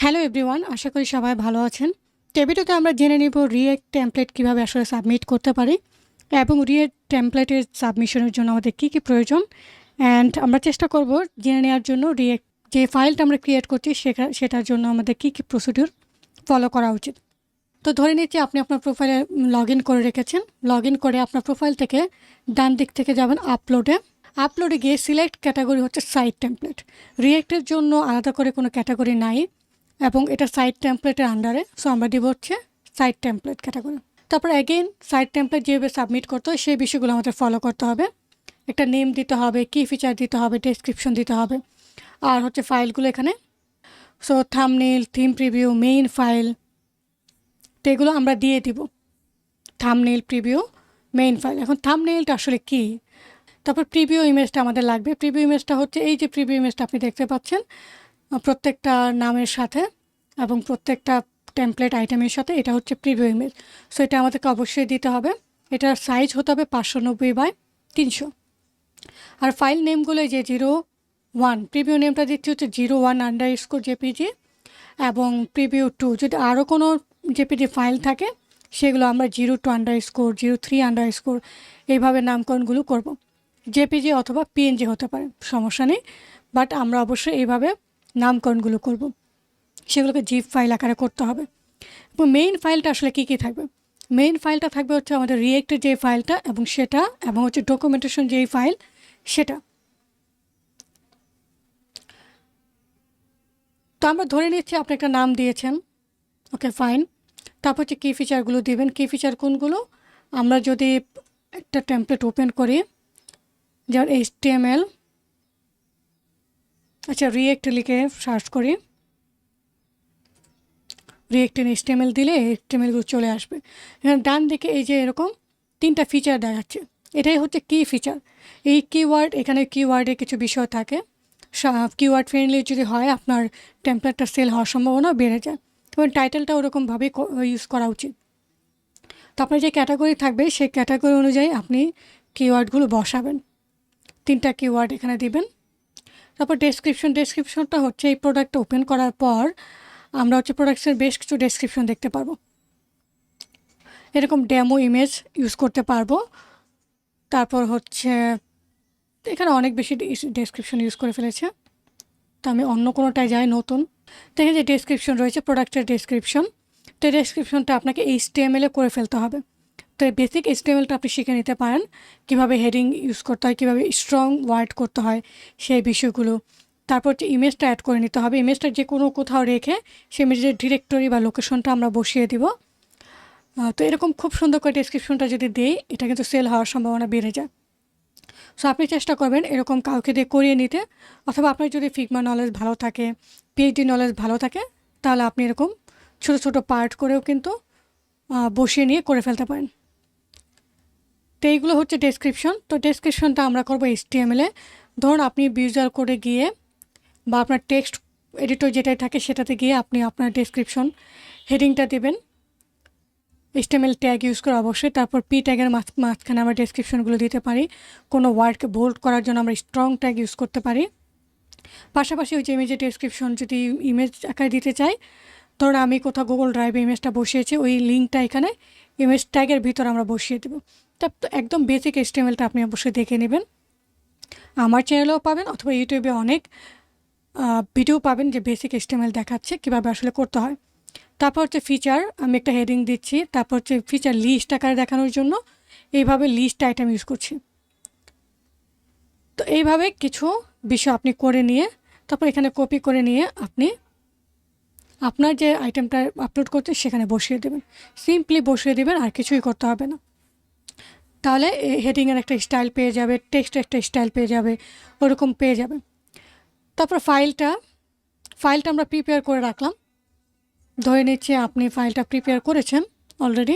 Hello everyone, আশা করি সবাই ভালো আছেন। তো এই ভিডিওতে আমরা জেনে নিব রিয়েক্ট টেমপ্লেট কীভাবে আসলে সাবমিট করতে পারি এবং রিয়েক্ট টেমপ্লেটের সাবমিশনের জন্য আমাদের কী কী প্রয়োজন, অ্যান্ড আমরা চেষ্টা করব জেনে নেওয়ার জন্য রিয়েক্ট যে ফাইলটা আমরা ক্রিয়েট করছি সেটার জন্য আমাদের কী কী প্রসিডিউর ফলো করা উচিত। তো ধরে নিচ্ছি আপনি আপনার প্রোফাইলে লগ ইন করে রেখেছেন। লগ ইন করে আপনার প্রোফাইল থেকে ডান দিক থেকে যাবেন আপলোডে গিয়ে সিলেক্ট ক্যাটাগরি হচ্ছে সাইট টেমপ্লেট। রিয়েক্টের জন্য আলাদা করে কোনো ক্যাটাগরি নাই এবং এটা সাইট টেমপ্লেটের আন্ডারে, সো আমরা দিব হচ্ছে সাইট টেমপ্লেট ক্যাটাগরি। তারপর অ্যাগেইন সাইট টেমপ্লেট যেভাবে সাবমিট করতে হয় সেই বিষয়গুলো আমাদের ফলো করতে হবে। একটা নেম দিতে হবে, কি ফিচার দিতে হবে, ডেসক্রিপশন দিতে হবে, আর হচ্ছে ফাইলগুলো এখানে so thumbnail, theme preview, main file, তো এগুলো আমরা দিয়ে দিব। Thumbnail, preview, main file. এখন থাম্বনেইলটা আসলে কি, তারপর প্রিভিউ ইমেজটা আমাদের লাগবে। প্রিভিউ ইমেজটা হচ্ছে এই যে প্রিভিউ ইমেজটা আপনি দেখতে পাচ্ছেন প্রত্যেকটা নামের সাথে এবং প্রত্যেকটা টেমপ্লেট আইটেমের সাথে, এটা হচ্ছে প্রিভিউ ইমেজ। সো এটা আমাদেরকে অবশ্যই দিতে হবে। এটার সাইজ হতে হবে 590x300। আর ফাইল নেমগুলো যে 01, প্রিভিউ নেমটা দিচ্ছি হচ্ছে 01_jpg, এবং প্রিভিউ 2 যদি আরও কোনো জেপিজি ফাইল থাকে সেগুলো আমরা 02_03_ এইভাবে নামকরণগুলো করব। জেপিজি অথবা পিএনজি হতে পারে, সমস্যা নেই, বাট আমরা অবশ্যই এইভাবে নামকরণগুলো করব। সেগুলোকে জিপ ফাইল আকারে করতে হবে। এবং মেইন ফাইলটা আসলে কী কী থাকবে, মেইন ফাইলটা থাকবে হচ্ছে আমাদের রিয়েক্টের যে ফাইলটা এবং সেটা, এবং হচ্ছে ডকুমেন্টেশন যেই ফাইল সেটা। তো আমরা ধরে নিচ্ছি আপনি একটা নাম দিয়েছেন, ওকে ফাইন। তারপর হচ্ছে কি ফিচারগুলো দিবেন। কি ফিচার কোনগুলো, আমরা যদি একটা টেমপ্লেট ওপেন করি, যেমন HTML, আচ্ছা রিয়েক্ট লিখে সার্চ করি, রিয়েক্ট HTML দিলে HTMLগুলো চলে আসবে। এখানে ডান দিকে এই যে এরকম 3টা ফিচার দেখাচ্ছে, এটাই হচ্ছে কি ফিচার। এই কিওয়ার্ড, এখানে কিওয়ার্ডের কিছু বিষয় থাকে। কিওয়ার্ড ফ্রেন্ডলি যদি হয় আপনার টেমপ্লেটটা সেল হওয়ার সম্ভাবনা বেড়ে যায়, এবং টাইটেলটা ওরকমভাবেই ইউজ করা উচিত। তো আপনার যে ক্যাটাগরি থাকবে সেই ক্যাটাগরি অনুযায়ী আপনি কিওয়ার্ডগুলো বসাবেন। 3টা কিওয়ার্ড এখানে দিবেন। তারপর ডেসক্রিপশনটা হচ্ছে এই প্রোডাক্টটা ওপেন করার পর আমরা হচ্ছে প্রোডাক্টের বেশ কিছু ডেসক্রিপশন দেখতে পারবো। এরকম ডেমো ইমেজ ইউজ করতে পারবো। তারপর হচ্ছে এখানে অনেক বেশি ডেসক্রিপশন ইউজ করে ফেলেছে, তো আমি অন্য কোনোটায় যাই নতুন। তো এখানে যে ডেসক্রিপশন রয়েছে প্রোডাক্টের ডেসক্রিপশন, তো এই ডেসক্রিপশনটা আপনাকে HTML-এ করে ফেলতে হবে। তো এই বেসিক HTML-টা আপনি শিখে নিতে পারেন, কীভাবে হেডিং ইউজ করতে হয়, কীভাবে স্ট্রং ওয়ার্ড করতে হয় সেই বিষয়গুলো। তারপর হচ্ছে ইমেজটা অ্যাড করে নিতে হবে। ইমেজটা যে কোনো কোথাও রেখে সেই ইমেজের ডিরেক্টরি বা লোকেশনটা আমরা বসিয়ে দিব। তো এরকম খুব সুন্দর করে ডেসক্রিপশনটা যদি দেই, এটা কিন্তু সেল হওয়ার সম্ভাবনা বেড়ে যায়। সো আপনি চেষ্টা করবেন এরকম কাউকে দিয়ে করিয়ে নিতে, অথবা আপনার যদি ফিগমা নলেজ ভালো থাকে, PhD নলেজ ভালো থাকে, তাহলে আপনি এরকম ছোট ছোট পার্ট করেও কিন্তু বসিয়ে নিয়ে করে ফেলতে পারেন। তো এইগুলো হচ্ছে ডেসক্রিপশন। তো ডেসক্রিপশনটা আমরা করবো HTML-এ। ধরুন আপনি ভিজুয়াল কোডে গিয়ে বা আপনার টেক্সট এডিটর যেটাই থাকে সেটাতে গিয়ে আপনি আপনার ডেসক্রিপশন হেডিংটা দেবেন HTML ট্যাগ ইউজ করে অবশ্যই। তারপর P ট্যাগের মাঝখানে আমরা ডেসক্রিপশনগুলো দিতে পারি। কোনো ওয়ার্ডকে বোল্ড করার জন্য আমরা স্ট্রং ট্যাগ ইউজ করতে পারি। পাশাপাশি ওই যে ইমেজের ডেসক্রিপশন যদি ইমেজ আকারে দিতে চাই, ধরুন আমি কোথাও গুগল ড্রাইভে ইমেজটা বসিয়েছি, ওই লিঙ্কটা এখানে ইমেজ ট্যাগের ভিতর আমরা বসিয়ে দেবো। তো একদম বেসিক HTML-টা আপনি অবশ্যই দেখে নেবেন। আমার চ্যানেলেও পাবেন অথবা ইউটিউবে অনেক ভিডিও পাবেন যে বেসিক HTML দেখাচ্ছে কীভাবে আসলে করতে হয়। তারপর হচ্ছে ফিচার, আমি একটা হেডিং দিচ্ছি। তারপর হচ্ছে ফিচার লিস্ট আকারে দেখানোর জন্য এইভাবে লিস্ট আইটেম ইউজ করছি। তো এইভাবে কিছু বিষয় আপনি করে নিয়ে তারপর এখানে কপি করে নিয়ে আপনি আপনার যে আইটেমটা আপলোড করতে সেখানে বসিয়ে দেবেন। সিম্পলি বসিয়ে দেবেন, আর কিছুই করতে হবে না। তাহলে হেডিংয়ের একটা স্টাইল পেয়ে যাবে, টেক্সটের একটা স্টাইল পেয়ে যাবে, ওরকম পেয়ে যাবে। তারপর ফাইলটা আমরা প্রিপেয়ার করে রাখলাম। ধরে নিচ্ছি আপনি ফাইলটা প্রিপেয়ার করেছেন অলরেডি।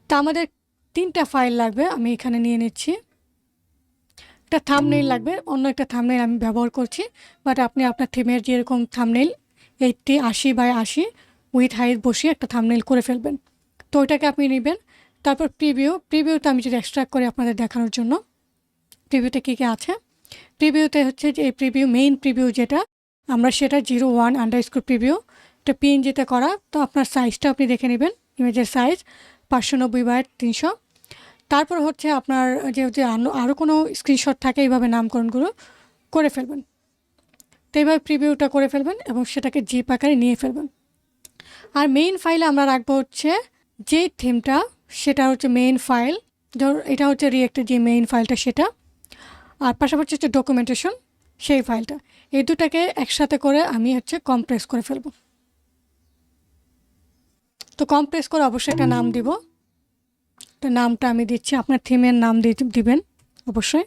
তা আমাদের 3টা ফাইল লাগবে, আমি এখানে নিয়ে নিচ্ছি। একটা থাম্বনেইল লাগবে, অন্য একটা থাম্বনেইল আমি ব্যবহার করছি, বাট আপনি আপনার থিমের যেরকম থাম্বনেইল 80x80 উইথ হাইট বসিয়ে একটা থাম্বনেইল করে ফেলবেন। তো ওইটাকে আপনি নেবেন। তারপর প্রিভিউটা আমি যদি এক্সট্রাক্ট করি আপনাদের দেখানোর জন্য, প্রিভিউতে কী কী আছে। প্রিভিউতে হচ্ছে যে এই প্রিভিউ, মেইন প্রিভিউ যেটা আমরা সেটা 01_preview এটা পিএনজিতে করা। তো আপনার সাইজটা আপনি দেখে নেবেন, ইমেজের সাইজ 590x300। তারপর হচ্ছে আপনার যে আরও কোনো স্ক্রিনশট থাকে এইভাবে নামকরণগুলো করে ফেলবেন। তো এইভাবে প্রিভিউটা করে ফেলবেন এবং সেটাকে জিপ আকারে নিয়ে ফেলবেন। আর মেইন ফাইলে আমরা রাখবো হচ্ছে যে থিমটা, সেটা হচ্ছে মেইন ফাইল। ধর এটা হচ্ছে রিয়েক্টের যে মেইন ফাইলটা সেটা, আর পাশাপাশি হচ্ছে ডকুমেন্টেশন সেই ফাইলটা। এই দুটাকে একসাথে করে আমি হচ্ছে কম্প্রেস করে ফেলবো। তো কম্প্রেস করে অবশ্যই একটা নাম দিব। তো নামটা আমি দিচ্ছি, আপনার থিমের নাম দিবেন অবশ্যই।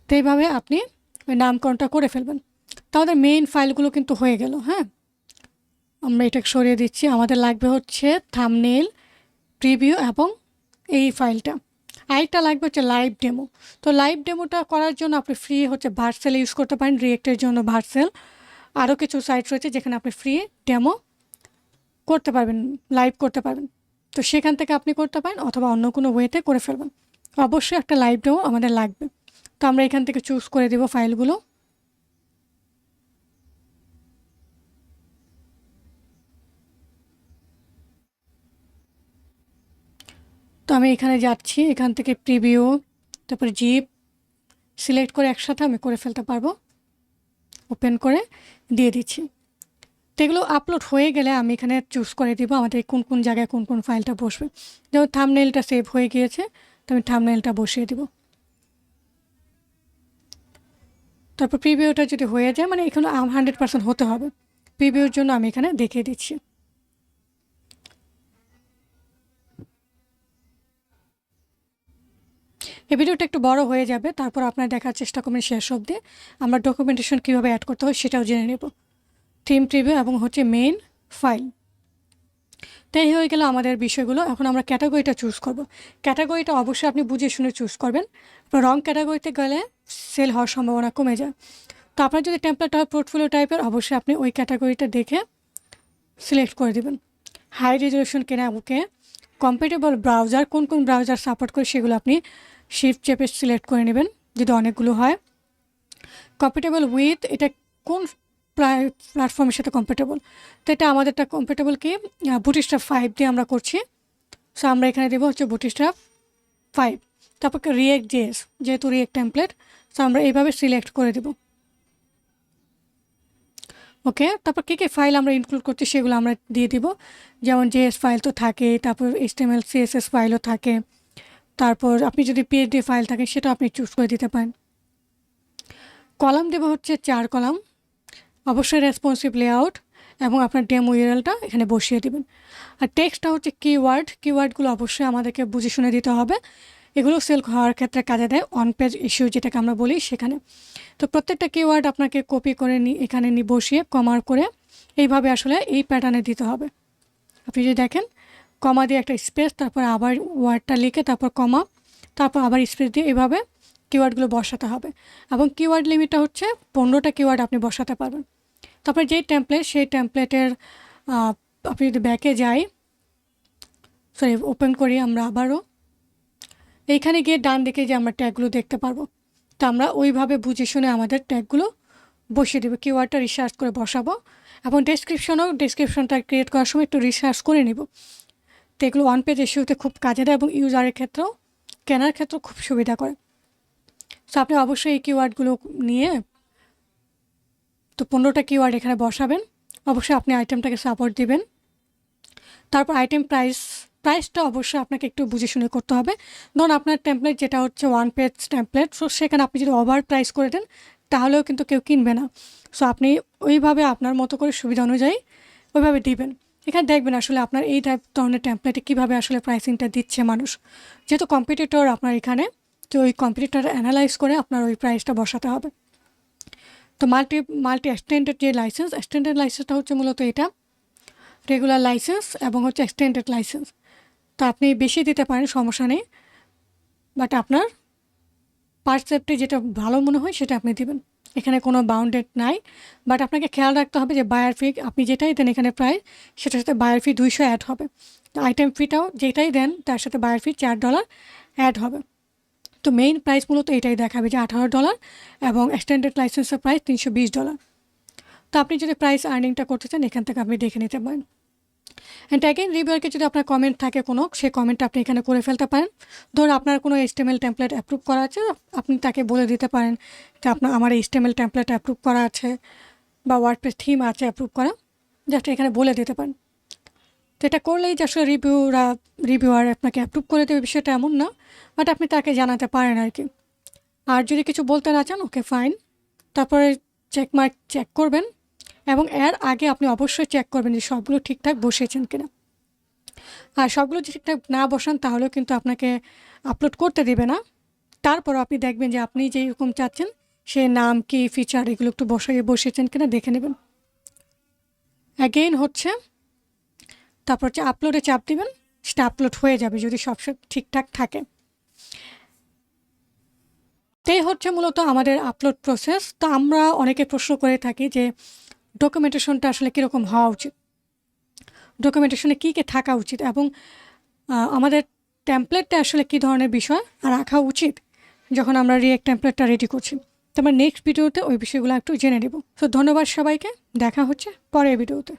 তো এইভাবে আপনি ওই নামকরণটা করে ফেলবেন। তাহলে মেইন ফাইলগুলো কিন্তু হয়ে গেল। হ্যাঁ, আমরা এটা সরিয়ে দিচ্ছি। আমাদের লাগবে হচ্ছে থাম্বনেইল, প্রিভিউ এবং এই ফাইলটা। আরেকটা লাগবে হচ্ছে লাইভ ডেমো। তো লাইভ ডেমোটা করার জন্য আপনি ফ্রি হচ্ছে ভার্সেল ইউজ করতে পারেন, রিয়েক্টের জন্য ভার্সেল। আরও কিছু সাইট রয়েছে যেখানে আপনি ফ্রি ডেমো করতে পারবেন, লাইভ করতে পারবেন। তো সেখান থেকে আপনি করতে পারেন অথবা অন্য কোনো ওয়েতে করে ফেলবেন। অবশ্যই একটা লাইভ ডেমো আমাদের লাগবে। তো আমরা এখান থেকে চুজ করে দেব ফাইলগুলো। তো আমি এখানে যাচ্ছি, এখান থেকে প্রিভিউ, তারপরে জিপ সিলেক্ট করে একসাথে আমি করে ফেলতে পারবো। ওপেন করে দিয়ে দিচ্ছি। তো এগুলো আপলোড হয়ে গেলে আমি এখানে চুজ করে দিব আমাদের কোন কোন জায়গায় কোন কোন ফাইলটা বসবে। যেমন থাম্বনেইলটা সেভ হয়ে গিয়েছে, তো আমি থাম্বনেইলটা বসিয়ে দিব। তারপর প্রিভিউটা যদি হয়ে যায়, মানে এখানে 100% হতে হবে, প্রিভিউর জন্য আমি এখানে দেখিয়ে দিচ্ছি। এই ভিডিওটা একটু বড় হয়ে যাবে, তারপর আপনারা দেখার চেষ্টা করবেন শেষ অবধি। আমরা ডকুমেন্টেশন কীভাবে অ্যাড করতে হয় সেটাও জেনে নেব। থিম, প্রিভিউ এবং হচ্ছে মেইন ফাইল। তাই হয়ে গেল আমাদের বিষয়গুলো। এখন আমরা ক্যাটাগরিটা চুজ করব। ক্যাটাগরিটা অবশ্যই আপনি বুঝে শুনে চুজ করবেন। রং ক্যাটাগরিতে গেলে সেল হওয়ার সম্ভাবনা কমে যায়। তো আপনার যদি টেমপ্লেট হয় পোর্টফোলিও টাইপের, অবশ্যই আপনি ওই ক্যাটাগরিটা দেখে সিলেক্ট করে দেবেন। হাই রেজলিউশন কেনা ওকে। কম্প্যাটেবল ব্রাউজার, কোন কোন ব্রাউজার সাপোর্ট করে সেগুলো আপনি শিফট চেপে সিলেক্ট করে নেবেন যদি অনেকগুলো হয়। কম্প্যাটেবল উইথ, এটা কোন প্ল্যাটফর্মের সাথে কম্প্যাটেবল। তো এটা আমাদেরটা কম্প্যাটেবল কি বুটস্ট্র্যাপ 5 দিয়ে আমরা করছি। সো আমরা এখানে দেবো হচ্ছে বুটস্ট্র্যাপ 5। তারপর রিয়েক্ট জেএস, যেহেতু রিয়েক্ট টেমপ্লেট, সো আমরা এইভাবে সিলেক্ট করে দেব। ওকে, তারপর কী কী ফাইল আমরা ইনক্লুড করছি সেগুলো আমরা দিয়ে দিব। যেমন জেএস ফাইল তো থাকে, তারপর HTML CSS ফাইলও থাকে, তারপর আপনি যদি PSD ফাইল থাকে সেটা আপনি চুজ করে দিতে পারেন। কলাম দেব হচ্ছে 4 কলাম, অবশ্যই রেসপন্সিভ লেআউট এবং আপনার ডেমো ইউআরএলটা এখানে বসিয়ে দেবেন। আর টেক্সটটা হচ্ছে কিওয়ার্ডগুলো অবশ্যই আমাদেরকে বুঝে শুনে দিতে হবে। এগুলো সেল হওয়ার ক্ষেত্রে কাজে দেয়, অন পেজ ইস্যু যেটাকে আমরা বলি সেখানে। তো প্রত্যেকটা কিওয়ার্ড আপনাকে কপি করে এখানে বসিয়ে কমার করে এইভাবে আসলে এই প্যাটার্নে দিতে হবে। আপনি যদি দেখেন কমা দিয়ে একটা স্পেস, তারপর আবার ওয়ার্ডটা লিখে তারপর কমা, তারপর আবার স্পেস দিয়ে এইভাবে কিওয়ার্ডগুলো বসাতে হবে। এবং কিওয়ার্ড লিমিটটা হচ্ছে 15টা কিওয়ার্ড আপনি বসাতে পারবেন। তারপরে যেই টেমপ্লেট, সেই টেমপ্লেটের আপনি যদি ব্যাকে যাই, সরি ওপেন করি আমরা আবারও, এইখানে গিয়ে ডান দিকে যে আমরা ট্যাগগুলো দেখতে পারবো। তো আমরা ওইভাবে বুঝে শুনে আমাদের ট্যাগগুলো বসিয়ে দেবো, কিওয়ার্ডটা রিসার্চ করে বসাবো। এবং ডেসক্রিপশনটা ক্রিয়েট করার সময় একটু রিসার্চ করে নিব। তো এগুলো ওয়ান পেজ ইস্যুতে খুব কাজে দেয় এবং ইউজারের ক্ষেত্রেও, কেনার ক্ষেত্রেও খুব সুবিধা করে। সো আপনি অবশ্যই এই কিওয়ার্ডগুলো নিয়ে তো 15টা কিওয়ার্ড এখানে বসাবেন। অবশ্যই আপনি আইটেমটাকে সাপোর্ট দিবেন। তারপর আইটেম প্রাইসটা অবশ্যই আপনাকে একটু বুঝে শুনে করতে হবে। ধরুন আপনার টেমপ্লেট যেটা হচ্ছে ওয়ান পেজ টেমপ্লেট, সো সেখানে আপনি যদি ওভার প্রাইস করে দেন তাহলেও কিন্তু কেউ কিনবে না। সো আপনি ওইভাবে আপনার মতো করে সুবিধা অনুযায়ী ওইভাবে দিবেন। এখানে দেখবেন আসলে আপনার এই ধরনের টেমপ্লেটে কীভাবে আসলে প্রাইসিংটা দিচ্ছে মানুষ। যেহেতু কম্পিটিটর আপনার এখানে, তো ওই কম্পিটিটর অ্যানালাইজ করে আপনার ওই প্রাইসটা বসাতে হবে। তো মাল্টি এক্সটেন্ডেড যে লাইসেন্স, এক্সটেন্ডেড লাইসেন্সটা হচ্ছে মূলত এটা, রেগুলার লাইসেন্স এবং হচ্ছে এক্সটেন্ডেড লাইসেন্স। তো আপনি বেশি দিতে পারেন, সমস্যা নেই, বাট আপনার পারসেপ্টে যেটা ভালো মনে হয় সেটা আপনি দেবেন। এখানে কোনো বাউন্ডেড নাই, বাট আপনাকে খেয়াল রাখতে হবে যে বায়ার ফি আপনি যেটাই দেন এখানে প্রায়, সেটার সাথে বায়ার ফি 200 অ্যাড হবে। তো আইটেম ফিটাও যেটাই দেন তার সাথে বায়ার ফি $4 অ্যাড হবে। তো তো মেইন প্রাইস মূলত এটাই দেখাবে যে $18 এবং এক্সটেন্ডেড লাইসেন্সের প্রাইস $320। তো আপনি যদি প্রাইস আর্নিংটা করতে চান এখান থেকে আপনি দেখে নিতে পারেন। অ্যান্ড অ্যাগেন রিভিউয়ারকে যদি আপনার কমেন্ট থাকে কোনো, সেই কমেন্টটা আপনি এখানে করে ফেলতে পারেন। ধরুন আপনার কোনো HTML টেমপ্লেট অ্যাপ্রুভ করা আছে, আপনি তাকে বলে দিতে পারেন যে আমার HTML টেমপ্লেট অ্যাপ্রুভ করা আছে বা ওয়ার্ডপ্রেস থিম আছে অ্যাপ্রুভ করা, জাস্ট এখানে বলে দিতে পারেন। তো এটা করলেই যে আসলে রিভিউয়ার আপনাকে অ্যাপ্রুভ করে দেবে বিষয়টা এমন না, বাট আপনি তাকে জানাতে পারেন আর কি। আর যদি কিছু বলতে না চান, ওকে ফাইন, তারপরে চেকমার্ক চেক করবেন এবং এর আগে আপনি অবশ্যই চেক করবেন যে সবগুলো ঠিকঠাক বসেছেন কিনা। আর সবগুলো যদি ঠিকঠাক না বসান তাহলেও কিন্তু আপনাকে আপলোড করতে দেবে না। তারপরও আপনি দেখবেন যে আপনি যেরকম চাচ্ছেন সে নাম কি ফিচার এগুলো একটু বসেছেন কিনা দেখে নেবেন। অ্যাগেইন হচ্ছে তারপর হচ্ছে আপলোডে চাপ দিবেন, সেটা আপলোড হয়ে যাবে যদি সব ঠিকঠাক থাকে। এই হচ্ছে মূলত আমাদের আপলোড প্রসেস। তো আমরা অনেকে প্রশ্ন করে থাকি যে ডকুমেন্টেশনটা আসলে কীরকম হওয়া উচিত, ডকুমেন্টেশনে কী কী থাকা উচিত এবং আমাদের টেমপ্লেটটা আসলে কী ধরনের বিষয় রাখা উচিত যখন আমরা রিঅ্যাক্ট টেমপ্লেটটা রেডি করছি। তো আমরা নেক্সট ভিডিওতে ওই বিষয়গুলো একটু জেনে নেব। তো ধন্যবাদ সবাইকে, দেখা হচ্ছে পরের ভিডিওতে।